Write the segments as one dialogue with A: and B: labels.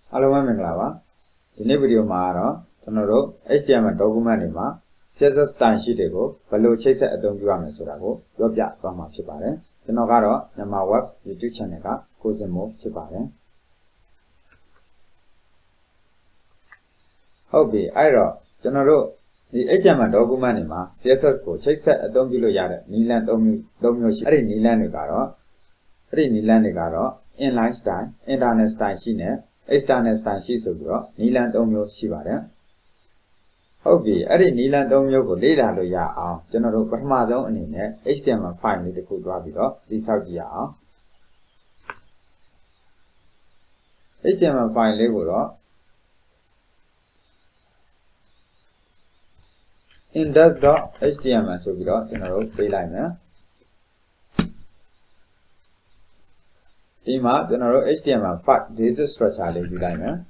A: Hello, Myanmar. In this video, HTML document CSS style sheet below chase at don't give me so that go, your yacht from my chipare. The Nogaro, Myanmar web, YouTube channel, goes and move chipare. Hobby, Iro, General, the HTML document CSS go chase at don't give yard, Nilan Domio, Nilan Garo, Nilan Garo, inline style, internet style sheet. External style sheet so bro, Nilan Domio Shibare. Hobby, Eddie Nilan Domio go later to ya, General Parmazo and in HTML file with the code rabido, this out ya. HTML file label index.html so bro, General Payliner. Ima general HTML5 basic structure ले भी लाइन में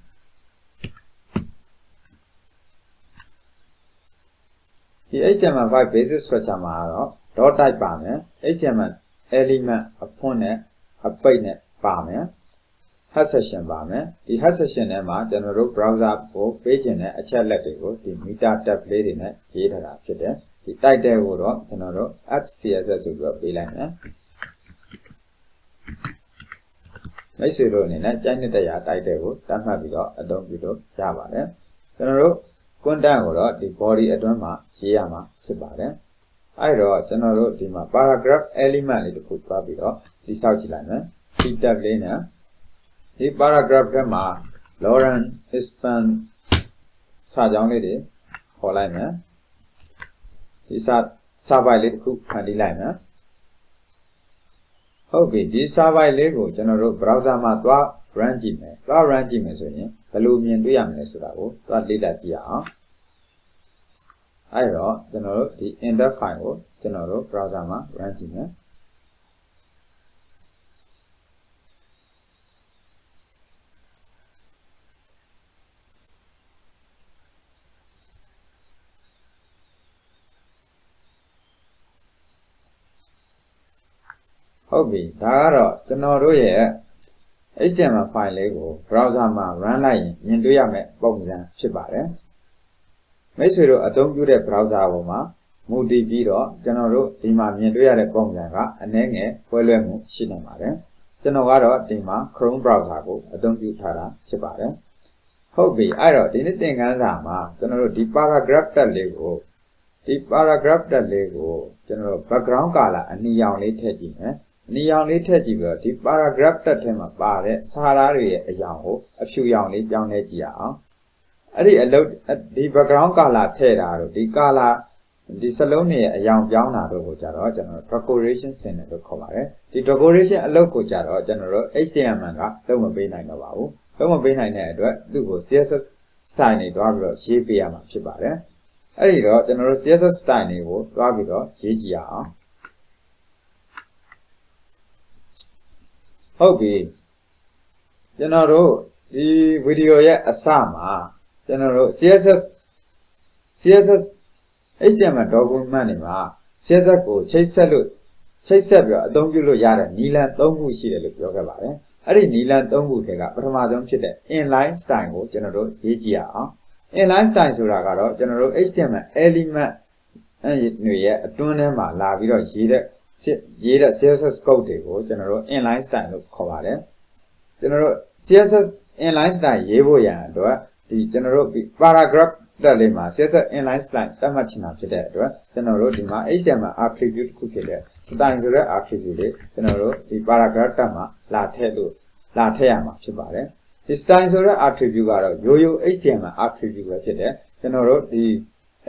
A: ये HTML5 basic structure में आ रहा dot type palm है HTML element upon है अपॉइंट है पाम है head section पाम है ये head section है मां general browser को page ने अच्छा लगते को ये meta tab ले देने ये धरा फिर है ये title को रो general CSS को भी लाइन में mấy sự rồi này nè trái này ta tại đây của ta mà bị đó ở đâu bị đó ra bà đấy cho nó rồi con đang của đó thì body ở đó mà chỉ mà xếp bà đấy ai rồi cho nó rồi thì mà paragraph element này được qua bị đó thì sao chỉ lại nữa thì tab lên nè thì paragraph cái mà Lauren Span sao giống này đi hỏi lại nữa thì sao bài lên cũng phải đi lại nữa. Okay, this survey lego general browser ma twa run ji me so yin belo myin twi ya me so da ko twa le la ji ya ai ro general the index file ko general browser ma run ji me Hobby, Dara, the Noroye HTML file lego, browser ma run line, Yenduyame, Bonga, Shibare. Mesero, a don't do the browser woma, Moody Biro, General, Dima, Yenduya, Bonga, and Nenge, Polemu, Shinamare. General, Dima, Chrome browser go, a don't do Tara, Shibare. Hobby, I wrote anything as Ama, General, the paragraph that lego. The paragraph that lego, General, background color, and young late hedging, eh? Neon little the paragraph that him a bare, salary a young, a few young legia. I allowed the background color terra, the color, the Salonia, a young Jana, general procuration senator cover. The procuration a local jaro, general HTML, don't be nine about. Don't be nine edward, do CSS Steiny, Dwarro, GPM, Shibare. I wrote general CSS Steiny, Dwarro, GGR. Hobby General the video ya asama General CSS HTML document ma CSSကိုချိတ်ဆက်ပြီးအသုံးပြုလို့ရတဲ့နည်းလမ်း၃ခုရှိတယ်လို့ပြောခဲ့ပါတယ်။အဲ့ဒီနည်းလမ်း၃ခုထဲကပထမဆုံးဖြစ်တဲ့ inline style ကိုကျွန်တော်တို့ရေးကြည့်ရအောင်။ inline style ဆိုတာကတော့ကျွန်တော်တို့ HTML element တွေရဲ့အတွင်းထဲမှာလာပြီးတော့ရေးတဲ့CSS code တွေကိုကျွန်တော်တို့ inline style လို့ခေါ်ပါတယ်ကျွန်တော်တို့ CSS inline style ရေးဖို့ရန်အတွက်ဒီကျွန်တော်တို့ paragraph တက်လေးမှာ CSS inline style သတ်မှတ်ချင်တာဖြစ်တဲ့အတွက်ကျွန်တော်တို့ဒီမှာ HTML attribute တစ်ခုဖြစ်တဲ့ style ဆိုတဲ့ attribute လေးကျွန်တော်တို့ဒီ paragraph တက်မှာလာထည့်ရမှာဖြစ်ပါတယ်ဒီ style ဆိုတဲ့ attribute ကတော့ရိုး HTML attribute ပဲဖြစ်တယ်ကျွန်တော်တို့ဒီ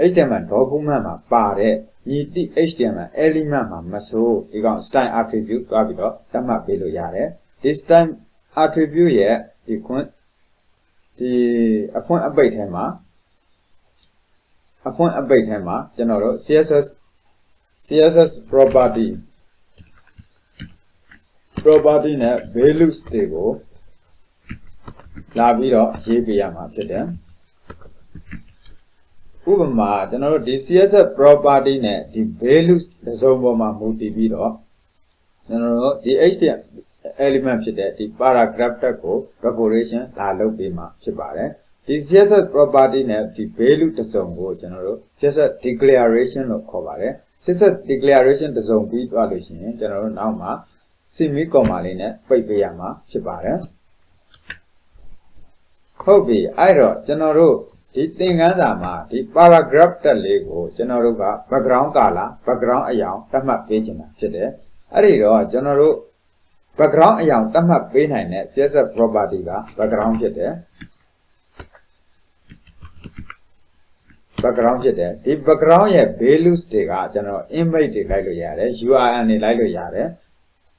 A: HTML document မှာပါတဲ့ညီတိ HTML element မှာမဆိုဒီကောင် style attribute တွားပြီးတော့သတ်မှတ်ပေးလို့ရတယ်ဒီ style attribute ရဲ့ဒီအဖွင့်အပိတ်ထဲမှာကျွန်တော်တို့ CSS property နဲ့ values တွေကိုလာပြီးတော့ရေးပေးရမှာဖြစ်တယ်ဥပမာကျွန်တော်တို့ဒီ CSS property နဲ့ဒီ values တစ်စုံပေါ်မှာမူတည်ပြီးတော့ကျွန်တော်တို့ဒီ element ဖြစ်တဲ့ဒီ paragraph tag ကို preparation လာလုပ်ပေးမှာဖြစ်ပါတယ်ဒီ CSS property နဲ့ဒီ value တစ်စုံကိုကျွန်တော်တို့ CSS declaration လို့ခေါ်ပါတယ် CSS declaration တစ်စုံပြီးသွားလို့ရှိရင်ကျွန်တော်တို့နောက်မှာ semi comma လေးနဲ့ပိတ်ပေးရမှာဖြစ်ပါတယ်ဟုတ်ပြီအဲ့တော့ကျွန်တော်တို့ဒီသင်ခန်းစာမှာဒီ paragraph တက်လေးကိုကျွန်တော်တို့က background color background အရောင်သတ်မှတ်ပေးချင်တာဖြစ်တယ်အဲ့ဒီတော့ကျွန်တော်တို့ background အရောင်သတ်မှတ်ပေးနိုင်တဲ့ CSS property က background ဖြစ်တယ် background ဖြစ်တယ်ဒီ background ရဲ့ values တွေကကျွန်တော် image တွေလိုက်လို့ရတယ် URL တွေလိုက်လို့ရတယ်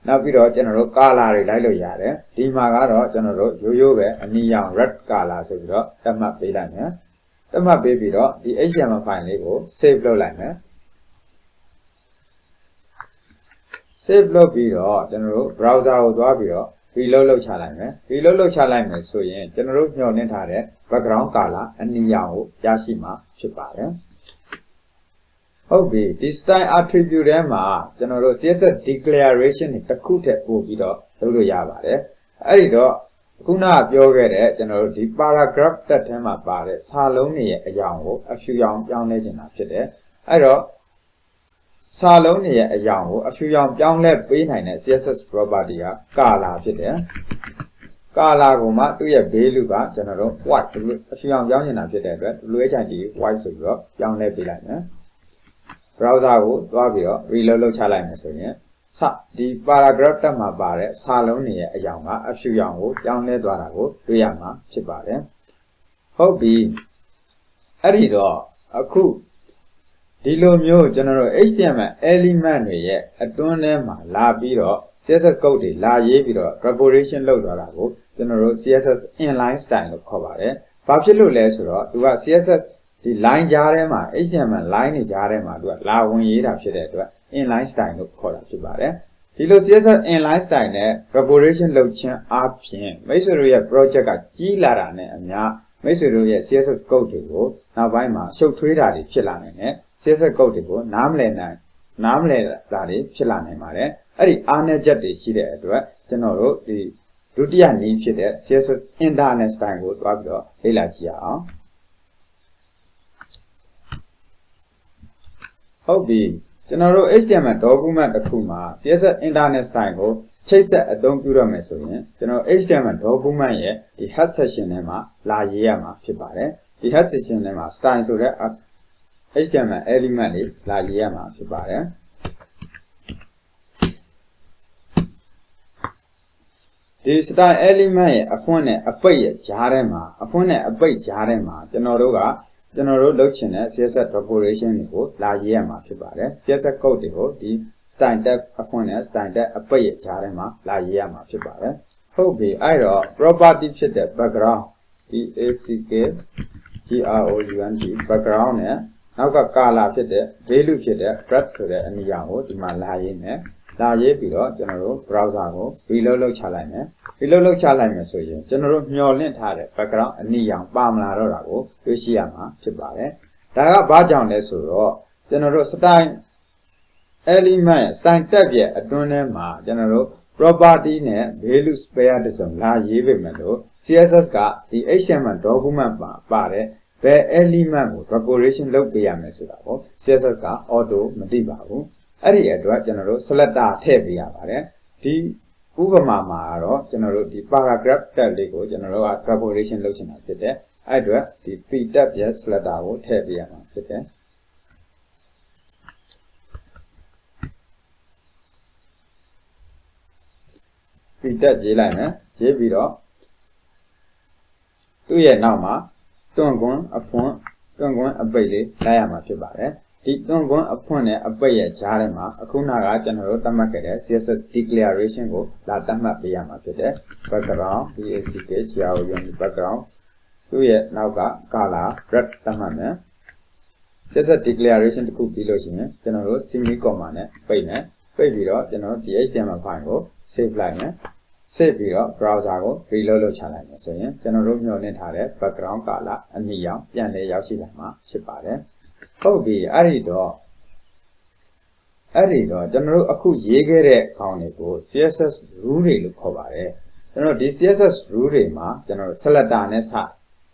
A: နောက်ပြီးတော့ကျွန်တော်တို့ color တွေလိုက်လို့ရတယ်ဒီမှာကတော့ကျွန်တော်တို့ရိုးရိုးပဲအနီရောင် red color ဆိုပြီးတော့သတ်မှတ်ပေးလိုက်မယ်သတ်မှတ်ပေးပြီးတော့ဒီ HTML file လေးကို save လုပ်လိုက်မယ် save လုပ်ပြီးတော့ကျွန်တော်တို့ browser ကိုသွားပြီးတော့ reload လုပ်ချလိုက်မယ် reload လုပ်ချလိုက်မယ်ဆိုရင်ကျွန်တော်တို့ညွှန်နှင်းထားတဲ့ background color အနီရောင်ကိုရရှိမှာဖြစ်ပါတယ်ဟုတ်ပြီဒီ style attribute ထဲမှာကျွန်တော်တို့ CSS declaration တွေတစ်ခုထက်ပို့ပြီးတော့လုပ်လို့ရပါတယ်အဲ့ဒီတော့ခုနကပြောခဲ့တဲ့ကျွန်တော်တို့ဒီ paragraph တက်ထဲမှာပါတဲ့စာလုံးတွေရဲ့အရောင်ကိုအဖြူရောင်ပြောင်းလဲခြင်းတာဖြစ်တယ်အဲ့တော့စာလုံးတွေရဲ့အရောင်ကိုအဖြူရောင်ပြောင်းလဲပေးနိုင်တဲ့ CSS property က color ဖြစ်တယ် color ကိုမှသူ့ရဲ့ value ကကျွန်တော်တို့ white အဖြူရောင်ပြောင်းနေတာဖြစ်တဲ့အတွက် WHID white ဆိုပြီးတော့ပြောင်းလဲပေးလိုက်မယ် browser ကိုသွားပြီးတော့ reload လုပ်ချလိုက်မယ်ဆိုရင်ဒီ paragraph တက်မှာပါတဲ့စာလုံးတွေရဲ့အရောင်ကအဖြူရောင်ကိုပြောင်းလဲသွားတာကိုတွေ့ရမှာဖြစ်ပါတယ်ဟုတ်ပြီအဲ့ဒီတော့အခုဒီလိုမျိုးကျွန်တော်တို့ HTML element တွေရဲ့အတွင်းထဲမှာလာပြီးတော့ CSS code တွေလာရေးပြီးတော့ preparation လုပ်သွားတာကိုကျွန်တော်တို့ CSS inline style လို့ခေါ်ပါတယ်ဘာဖြစ်လို့လဲဆိုတော့သူက CSS ဒီ line ကြားထဲမှာ HTML line တွေကြားထဲမှာသူကလာဝင်ရေးတာဖြစ်တဲ့အတွက် inline style လို့ခေါ်တာဖြစ်ပါတယ်ဒီလို CSS inline style နဲ့ preparation လုပ်ခြင်းအပြင်မိတ်ဆွေတို့ရဲ့ project ကကြီးလာတာနဲ့အမျှမိတ်ဆွေတို့ရဲ့ CSS code တွေကိုနောက်ပိုင်းမှာရှုပ်ထွေးတာတွေဖြစ်လာနိုင်တယ် CSS code တွေကိုနားမလည်တာတွေဖြစ်လာနိုင်ပါတယ်အဲ့ဒီအားနည်းချက်တွေရှိတဲ့အတွက်ကျွန်တော်တို့ဒီဒုတိယနည်းဖြစ်တဲ့ CSS internet style ကိုတွားပြီးတော့လေ့လာကြည့်ရအောင်ဟုတ်ပြီကျွန်တော်တို့ HTML document တစ်ခုမှာ CSS internet style ကိုချိတ်ဆက်အသုံးပြုရမယ်ဆိုရင်ကျွန်တော် HTML document ရဲ့ဒီ head section ထဲမှာလာရေးရမှာဖြစ်ပါတယ်ဒီ head section ထဲမှာ style ဆိုတဲ့ HTML element တွေလာရေးရမှာဖြစ်ပါတယ်ဒီ style element ရဲ့အဖွင့်နဲ့အပိတ်ရဲ့ကြားထဲမှာအဖွင့်နဲ့အပိတ်ကြားထဲမှာကျွန်တော်တို့လုပ်ချင်တဲ့ CSS preparation တွေကိုလာရေးရမှာဖြစ်ပါတယ် CSS code တွေကိုဒီ style tag အဖွင့်နဲ့ style tag အပိတ်ရဲ့ကြားထဲမှာလာရေးရမှာဖြစ်ပါတယ်ဟုတ်ပြီအဲ့တော့ property ဖြစ်တဲ့ background background နဲ့နောက်က color ဖြစ်တဲ့ value ဖြစ်တဲ့ red ဆိုတဲ့အနီရောင်ကိုဒီမှာလာရေးမယ်လာရေးပြီးတော့ကျွန်တော်တို့ browser ကို reload လုပ်ချလိုက်မယ် reload လုပ်ချလိုက်မယ်ဆိုရင်ကျွန်တော်တို့မျှော်လင့်ထားတဲ့ background အနီရောင်ပါမလာတော့တာကိုတွေ့ရှိရမှာဖြစ်ပါတယ်ဒါကဘာကြောင့်လဲဆိုတော့ကျွန်တော်တို့ style element style tab ရဲ့အတွင်းထဲမှာကျွန်တော်တို့ property နဲ့ value pair တစ်စုံလာရေးပေးမယ်လို့ CSS ကဒီ HTML document မှာပါတဲ့ဘယ် element ကို preparation လုပ်ပေးရမယ်ဆိုတာကို CSS က auto မသိပါဘူးအဲ့ဒီအတွက်ကျွန်တော်တို့ selector ထည့်ပေးရပါတယ်ဒီဥပမာမှာတော့ကျွန်တော်တို့ဒီ paragraph tag လေးကိုကျွန်တော်တို့က preparation လုပ်ချင်တာဖြစ်တယ်အဲ့အတွက်ဒီ p tab ရဲ့ selector ကိုထည့်ပေးရမှာဖြစ်တယ်p tab ရေးလိုက်မယ်ရေးပြီးတော့သူ့ရဲ့နောက်မှာတွန့်ကွန်းအဖွင့်တွန့်ကွန်းအပိတ်လေးလိုက်ရမှာဖြစ်ပါတယ်ဒီတွန့်ကွန်းအဖွင့်နဲ့အပိတ်ရဲ့ကြားထဲမှာအခုနကကျွန်တော်တို့သတ်မှတ်ခဲ့တဲ့ CSS declaration ကိုလာသတ်မှတ်ပေးရမှာဖြစ်တယ် background background သူ့ရဲ့နောက်က color red သတ်မှတ်မယ် CSS declaration တခုပြီးလို့ရှိရင်ကျွန်တော်တို့ semi comma နဲ့ပိတ်မယ်ပိတ်ပြီးတော့ကျွန်တော်တို့ဒီ HTML file ကို save လိုက်မယ်save ပြီးတော့ browser ကို reload လုပ်ချလိုက်မယ်ဆိုရင်ကျွန်တော်တို့မျှော်လင့်ထားတဲ့ background color အနီရောင်ပြန်လည်ရောက်ရှိလာမှာဖြစ်ပါတယ်ဟုတ်ပြီအဲ့ဒီတော့ အဲ့ဒီတော့ကျွန်တော်တို့အခုရေးခဲ့တဲ့ခေါင်းတွေကို CSS rule တွေလို့ခေါ်ပါတယ်ကျွန်တော်ဒီ CSS rule တွေမှာကျွန်တော် selector နဲ့စ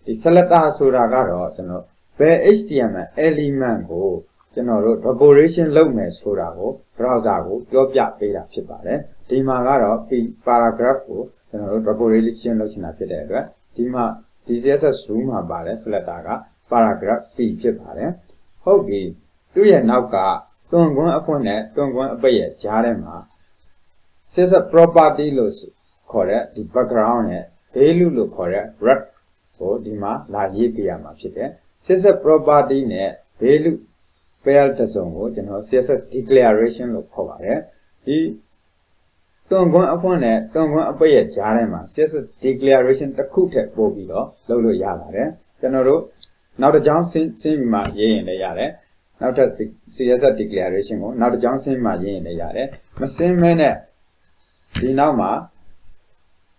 A: ဒီ selector ဆိုတာကတော့ကျွန်တော်ဘယ် HTML element ကိုကျွန်တော်တို့ decoration လုပ်မယ်ဆိုတာကို browser ကိုပြောပြပေးတာဖြစ်ပါတယ်ဒီမှာကတော့ paragraph ကိုကျွန်တော်တို့ decoration လုပ်ချင်တာဖြစ်တဲ့အတွက်ဒီမှာဒီ CSS rule မှာပါတယ် selector က paragraph P ဖြစ်ပါတယ်ဟုတ်ပြီသူ့ရဲ့နောက်ကတွန်ကွန်းအဖွင့်နဲ့တွန်ကွန်းအပိတ်ရဲ့ကြားထဲမှာ CSS property လို့ခေါ်တဲ့ဒီ background နဲ့ value လို့ခေါ်တဲ့ wrap ကိုဒီမှာလာရေးပေးရမှာဖြစ်တယ် CSS property နဲ့ value pair တစ်စုံကိုကျွန်တော် CSS declaration လို့ခေါ်ပါတယ်ဒီတွန်ကွန်းအဖွင့်နဲ့တွန်ကွန်းအပိတ်ရဲ့ကြားထဲမှာ CSS declaration တစ်ခုထက်ပို့ပြီးတော့လုပ်လို့ရပါတယ်ကျွန်တော်တို့နောက်တစ်ကြောင်းဆင်းပြီးမှရေးရင်လည်းရတယ်နောက်ထပ် CSS declaration ကိုနောက်တစ်ကြောင်းဆင်းမှရေးရင်လည်းရတယ်မဆင်းမဲနဲ့ဒီနောက်မှာ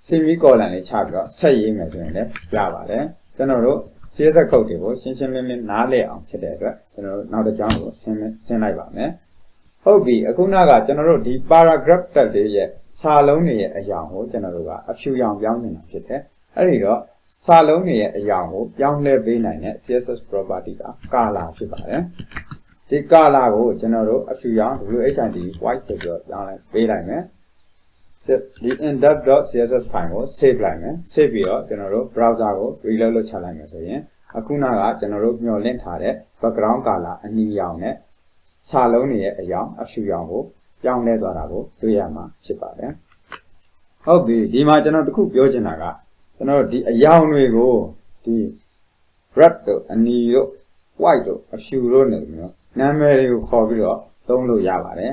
A: semicolon လေးချပြီးတော့ဆက်ရေးမယ်ဆိုရင်လည်းရပါတယ်ကျွန်တော်တို့ CSS code တွေကိုရှင်းရှင်းလင်းလင်းနားလည်အောင်ဖြစ်တဲ့အတွက်ကျွန်တော်တို့နောက်တစ်ကြောင်းကိုဆင်းလိုက်ပါမယ်ဟုတ်ပြီအခုနကကျွန်တော်တို့ဒီ paragraph tag လေးရဲ့စာလုံးတွေရဲ့အရာကိုကျွန်တော်တို့ကအဖြူရောင်ပြောင်းနေတာဖြစ်တယ်အဲ့ဒီတော့စာလုံးတွေရဲ့အရာကိုပြောင်းလဲပေးနိုင်တဲ့ CSS property က color ဖြစ်ပါတယ်ဒီ color ကိုကျွန်တော်တို့အဖြူရောင် WHID white ဆိုပြီးတော့ပြောင်းလိုက်ပေးလိုက်မယ်ဒီ index.css file ကို save လိုက်မယ် save ပြီးတော့ကျွန်တော်တို့ browser ကို reload လုပ်ချလိုက်မယ်ဆိုရင်အခုနကကျွန်တော်တို့မျှော်လင့်ထားတဲ့ background color အနီရောင်နဲ့စာလုံးတွေရဲ့အရာအဖြူရောင်ကိုပြောင်းလဲသွားတာကိုတွေ့ရမှာဖြစ်ပါတယ်ဟုတ်ပြီဒီမှာကျွန်တော်တခုပြောချင်တာကကျွန်တော်တို့ဒီအရောင်တွေကိုဒီ red တို့အနီတို့ white တို့အဖြူတို့နဲ့မျိုးနာမည်တွေကိုခေါ်ပြီးတော့သုံးလို့ရပါတယ်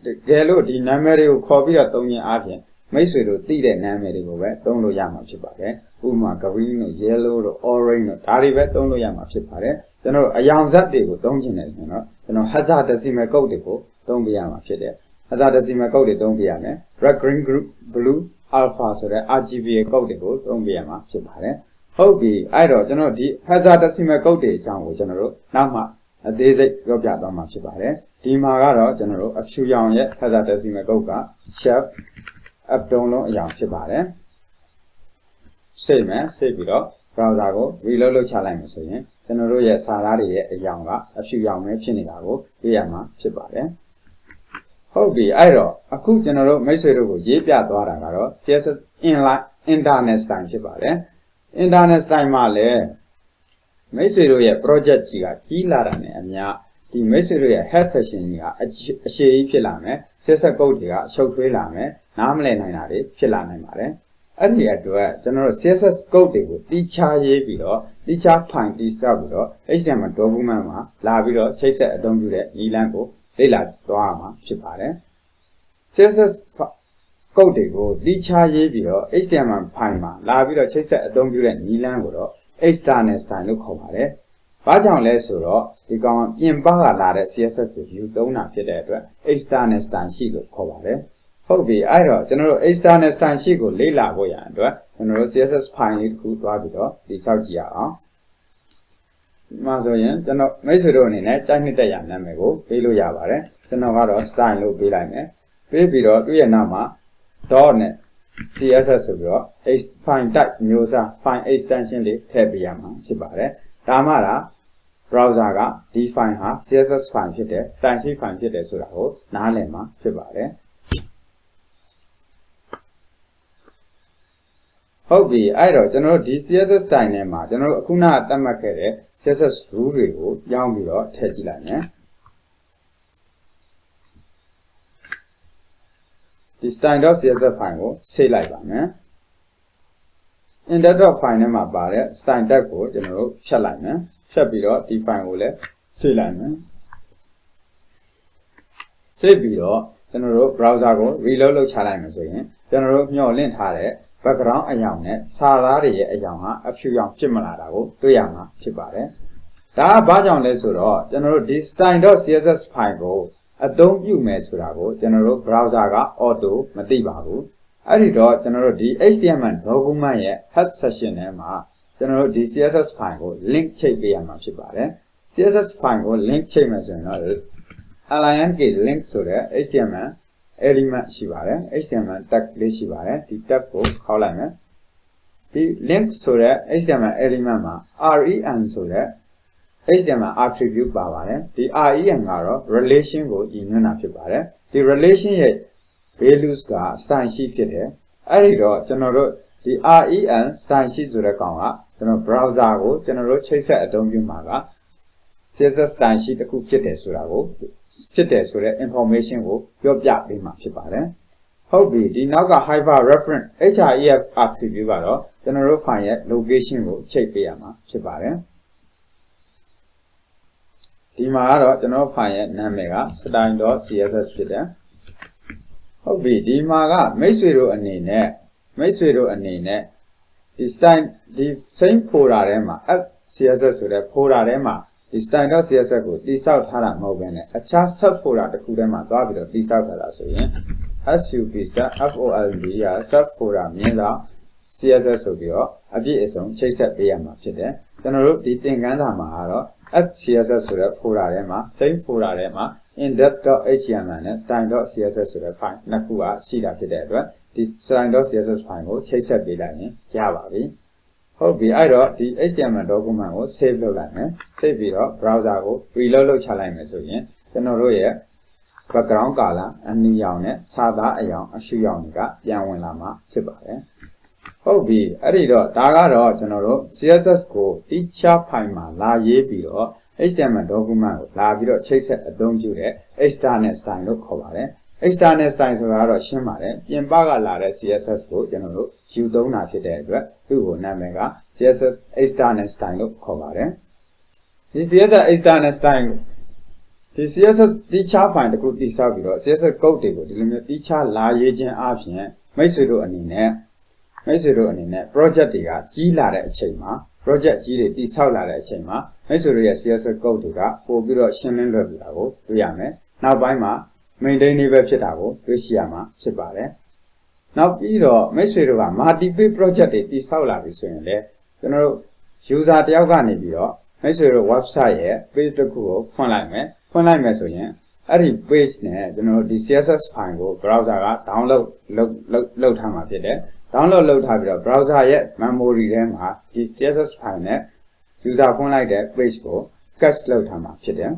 A: တကယ်လို့ဒီနာမည်တွေကိုခေါ်ပြီးတော့သုံးခြင်းအပြင်မိတ်ဆွေတို့သိတဲ့နာမည်တွေကိုပဲသုံးလို့ရမှာဖြစ်ပါတယ်ဥပမာ green တို့ yellow တို့ orange တို့ဒါတွေပဲသုံးလို့ရမှာဖြစ်ပါတယ်ကျွန်တော်တို့အရောင်ဇက်တွေကိုသုံးချင်တယ်ဆိုတော့ကျွန်တော် hexadecimal code တွေကိုသုံးပြရမှာဖြစ်တယ် hexadecimal code တွေသုံးပြရမယ် red green group blue alpha ဆိုတဲ့ RGBA code တွေကိုသုံးပြရမှာဖြစ်ပါတယ်ဟုတ်ပြီအဲ့တော့ကျွန်တော်ဒီ hexadecimal code တွေအကြောင်းကိုကျွန်တော်တို့နောက်မှအသေးစိတ်ပြောပြသွားမှာဖြစ်ပါတယ်ဒီမှာကတော့ကျွန်တော်တို့အဖြူရောင်ရဲ့ hexadecimal code က shape up down လုံးအရောင်ဖြစ်ပါတယ်save မယ် save ပြီးတော့ browser ကို reload လုပ်ချလိုက်မယ်ဆိုရင်ကျွန်တော်တို့ရဲ့စာသားတွေရဲ့အရောင်ကအဖြူရောင်ပဲဖြစ်နေတာကိုတွေ့ရမှာဖြစ်ပါတယ်ဟုတ်ပြီအဲ့တော့အခုကျွန်တော်တို့မိတ်ဆွေတို့ကိုရေးပြသွားတာကတော့ CSS inline internet style ဖြစ်ပါတယ် internet style မှာလည်းမိတ်ဆွေတို့ရဲ့ project ကြီးကကြီးလာတာနဲ့အမျှဒီမိတ်ဆွေတို့ရဲ့ head section ကြီးကအရှည်ကြီးဖြစ်လာမယ် CSS code တွေကအရှုပ်ထွေးလာမယ်နားမလည်နိုင်တာတွေဖြစ်လာနိုင်ပါတယ်အဲ့ဒီအတွက်ကျွန်တော်တို့ CSS code တွေကိုတိကျရေးပြီးတော့တိကျဖိုင်တိဆောက်ပြီးတော့ HTML document မှာလာပြီးတော့ချိတ်ဆက်အသုံးပြုတဲ့နည်းလမ်းကိုလေ့လာသွားမှာဖြစ်ပါတယ် CSS code တွေကိုတိကျရေးပြီးတော့ HTML file မှာလာပြီးတော့ချိတ်ဆက်အသုံးပြုတဲ့နည်းလမ်းကိုတော့ external style လို့ခေါ်ပါတယ်။ဘာကြောင့်လဲဆိုတော့ဒီကောင်ပြင်ပကလာတဲ့ CSS ကိုယူသုံးတာဖြစ်တဲ့အတွက် external style ရှိလို့ခေါ်ပါတယ်။ဟုတ်ပြီအဲ့တော့ကျွန်တော်တို့ external style ရှိကိုလေ့လာဖို့ရတဲ့အတွက်ကျွန်တော်တို့ CSS file လေးတစ်ခုသွားပြီးတော့ဒီစောက်ကြည့်ရအောင်။ဒီမှာဆိုရင်ကျွန်တော်မိတ်ဆွေတို့အနေနဲ့ကြိုက်နှစ်သက်ရနာမည်ကိုပေးလို့ရပါတယ်။ကျွန်တော်ကတော့ style လို့ပေးလိုက်မယ်။ပေးပြီးတော့သူ့ရဲ့နောက်မှာ dot နဲ့ CSS ဆိုပြီးတော့ file type မျိုးစား file extension လေးထည့်ပေးရမှာဖြစ်ပါတယ်။ဒါမှသာ browser ကဒီ file ဟာ CSS file ဖြစ်တယ် style sheet file ဖြစ်တယ်ဆိုတာကိုနားလည်မှာဖြစ်ပါတယ်။ဟုတ်ပြီအဲ့တော့ကျွန်တော်တို့ဒီ CSS style နဲ့မှာကျွန်တော်တို့အခုနကသတ်မှတ်ခဲ့တဲ့ CSS rule တွေကိုပြောင်းပြီးတော့ထည့်ကြည့်လိုက်မယ်။ဒီ style.css file ကိုဆေးလိုက်ပါမယ်။ index.file ထဲမှာပါတဲ့ style tag ကိုကျွန်တော်တို့ဖြတ်လိုက်မယ်။ဖြတ်ပြီးတော့ဒီ file ကိုလည်းဆေးလိုက်မယ်။ဆေးပြီးတော့ကျွန်တော်တို့ browser ကို reload လုပ်ချလိုက်မယ်ဆိုရင်ကျွန်တော်တို့မျှော်လင့်ထားတဲ့ background အရောင်နဲ့စာသားတွေရဲ့အရောင်ဟာအဖြူရောင်ဖြစ်မလာတာကိုတွေ့ရမှာဖြစ်ပါတယ်။ဒါကဘာကြောင့်လဲဆိုတော့ကျွန်တော်တို့ဒီ style.css file ကိုအသုံးပြုမယ်ဆိုတာကိုကျွန်တော်တို့ browser က auto မသိပါဘူးအဲ့ဒီတော့ကျွန်တော်တို့ဒီ HTML document ရဲ့ head section ထဲမှာကျွန်တော်တို့ဒီ CSS file ကို link ချိတ်ပေးရမှာဖြစ်ပါတယ် CSS file ကို link ချိတ်မယ်ဆိုရင်တော့ alliance က link ဆိုတဲ့ HTML element ရှိပါတယ် HTML tag လေးရှိပါတယ်ဒီ tag ကိုခေါက်လိုက်မယ်ဒီ link ဆိုတဲ့ HTML element မှာ REN ဆိုတဲ့ HTML attribute ပါပါတယ်ဒီ REN ကတော့ relation ကိုရည်ညွှန်းတာဖြစ်ပါတယ်ဒီ relation ရဲ့ values က style sheet ဖြစ်တယ်အဲ့ဒီတော့ကျွန်တော်တို့ဒီ REN style sheet ဆိုတဲ့ကောင်ကကျွန်တော် browser ကိုကျွန်တော်တို့ချိတ်ဆက်အသုံးပြုမှာက CSS style sheet တစ်ခုဖြစ်တယ်ဆိုတာကိုဖြစ်တယ်ဆိုတဲ့ information ကိုပြောပြပေးမှာဖြစ်ပါတယ်ဟုတ်ပြီဒီနောက်က hyper reference href attribute ကတော့ကျွန်တော်တို့ file ရဲ့ location ကိုချိတ်ပေးရမှာဖြစ်ပါတယ်ဒီမှာကတော့ကျွန်တော် file ရဲ့နာမည်က style.css ဖြစ်တယ်ဟုတ်ပြီဒီမှာကမိတ်ဆွေတို့အနေနဲ့ဒီ style ဒီ same folder ထဲမှာ app css ဆိုတဲ့ folder ထဲမှာဒီ style.css ကိုတိစောက်ထားတာမဟုတ်ဘဲနဲ့အခြား sub folder တစ်ခုထဲမှာသွားပြီးတော့တိစောက်ထားတာဆိုရင် sub fold ရာ sub folder မြင်တော့ css ဆိုပြီးတော့အပြည့်အစုံချိတ်ဆက်ပေးရမှာဖြစ်တယ်ကျွန်တော်တို့ဒီသင်ခန်းစာမှာကတော့ app css ဆိုတဲ့ folder ထဲမှာ same folder ထဲမှာ index.html နဲ့ style.css ဆိုတဲ့ file နှစ်ခုကရှိတာဖြစ်တဲ့အတွက်ဒီ style.css file ကိုချိတ်ဆက်ပေးလိုက်ရင်ရပါပြီဟုတ်ပြီအဲ့တော့ဒီ HTML document ကို save လုပ်လိုက်မယ် save ပြီးတော့ browser ကို reload လုပ်ချလိုက်မယ်ဆိုရင်ကျွန်တော်တို့ရဲ့ background color အနီရောင်နဲ့စာသားအရောင်အဖြူရောင်တွေကပြန်ဝင်လာမှာဖြစ်ပါတယ်ဟုတ်ပြီအဲ့ဒီတော့ဒါကတော့ကျွန်တော်တို့ CSS ကို teacher file မှာလာရေးပြီးတော့ HTML document ကိုလာပြီးတော့ချိတ်ဆက်အသုံးပြုတဲ့ external style လို့ခေါ်ပါတယ် external style ဆိုတာကတော့ရှင်းပါတယ်ပြင်ပကလာတဲ့ CSS ကိုကျွန်တော်တို့ယူသုံးတာဖြစ်တဲ့အတွက်သူ့ကိုနာမည်က CSS external style လို့ခေါ်ပါတယ်ဒီ CSS external style ဒီ CSS teacher file တခုတိစောက်ပြီးတော့ CSS code တွေကိုဒီလိုမျိုး teacher လာရေးခြင်းအပြင်မိတ်ဆွေတို့အနေနဲ့ project တွေကကြီးလာတဲ့အချိန်မှာ project ကြီးတွေတိစောက်လာတဲ့အချိန်မှာမိတ်ဆွေတို့ရဲ့ CSS code တွေကပို့ပြီးတော့ရှင်းလင်းလွယ်ပြီးတာကိုတွေ့ရမယ်နောက်ပိုင်းမှာ maintainable ဖြစ်တာကိုတွေ့ရှိရမှာဖြစ်ပါတယ်နောက်ပြီးတော့မိတ်ဆွေတို့က multi-page project တွေတိစောက်လာပြီဆိုရင်လည်းကျွန်တော်တို့ user တယောက်ကနေပြီးတော့မိတ်ဆွေတို့ website ရဲ့ page တစ်ခုကိုဖွင့်လိုက်မယ်ဆိုရင်အဲ့ဒီ page နဲ့ကျွန်တော်တို့ဒီ CSS file ကို browser က download လုပ်ထားမှာဖြစ်တယ် download လုပ်ထားပြီးတော့ browser ရဲ့ memory ထဲမှာဒီ CSS file နဲ့ user ဖွင့်လိုက်တဲ့ page ကို cache လုပ်ထားမှာဖြစ်တယ်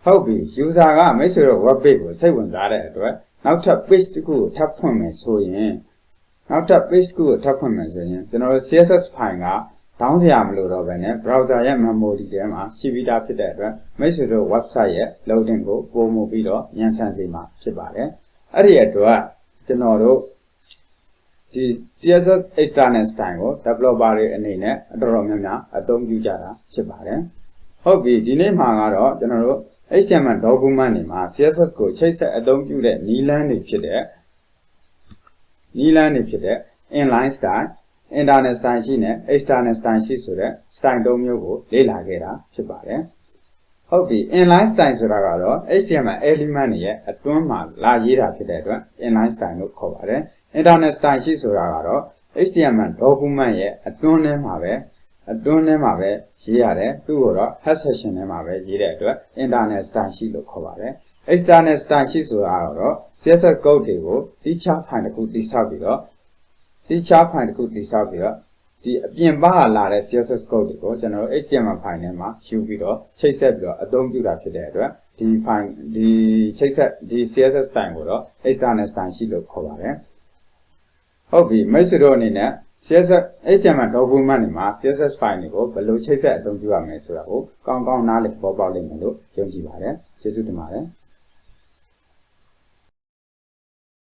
A: ဟုတ်ပြီ user ကမိတ်ဆွေတို့ web page ကိုစိတ်ဝင်စားတဲ့အတွက်နောက်ထပ် page တစ်ခုကိုထပ်ဖွင့်မယ်ဆိုရင်ကျွန်တော်တို့ CSS file က down စရာမလိုတော့ဘဲနဲ့ browser ရဲ့ memory ထဲမှာရှိပြီးသားဖြစ်တဲ့အတွက်မိတ်ဆွေတို့ website ရဲ့ loading ကိုပို့မှုပြီးတော့မြန်ဆန်စေမှာဖြစ်ပါတယ်အဲ့ဒီအတွက်ကျွန်တော်တို့ဒီ CSS external style ကို developer တွေအနေနဲ့အတော်များများအသုံးပြုကြတာဖြစ်ပါတယ်ဟုတ်ပြီဒီနေ့မှာကတော့ကျွန်တော်တို့ HTML document တွေမှာ CSS ကိုချိတ်ဆက်အသုံးပြုတဲ့နည်းလမ်းတွေဖြစ်တဲ့ inline style internal style sheet နဲ့ external style sheet ဆိုတဲ့ style ၃မျိုးကိုလေ့လာခဲ့တာဖြစ်ပါတယ်ဟုတ်ပြီ inline style ဆိုတာကတော့ HTML element တွေရဲ့အတွင်းမှာလာရေးတာဖြစ်တဲ့အတွက် inline style လို့ခေါ်ပါတယ် internal style sheet ဆိုတာကတော့ HTML document ရဲ့အတွင်းထဲမှာပဲရေးရတယ်သူ့ကိုတော့ head section ထဲမှာပဲရေးတဲ့အတွက် internal style sheet လို့ခေါ်ပါတယ် external style sheet ဆိုတာကတော့ CSS code တွေကို teacher file တစ်ခုတိစောက်ပြီးတော့ဒီအပြင်ပကလာတဲ့ CSS code တွေကိုကျွန်တော်တို့ HTML file ထဲမှာယူပြီးတော့ချိတ်ဆက်ပြီးတော့အသုံးပြုတာဖြစ်တဲ့အတွက်ဒီ file ဒီ CSS style ကိုတော့ external style sheet လို့ခေါ်ပါတယ်ဟုတ်ပြီမိတ်ဆွေတို့အနေနဲ့ HTML document တွေမှာ CSS file တွေကိုဘယ်လိုချိတ်ဆက်အသုံးပြုရမလဲဆိုတာကိုကောင်းကောင်းနားလည်ပေါ်ပေါက်လိမ့်မယ်လို့ယုံကြည်ပါတယ်ကျေးဇူးတင်ပါတယ်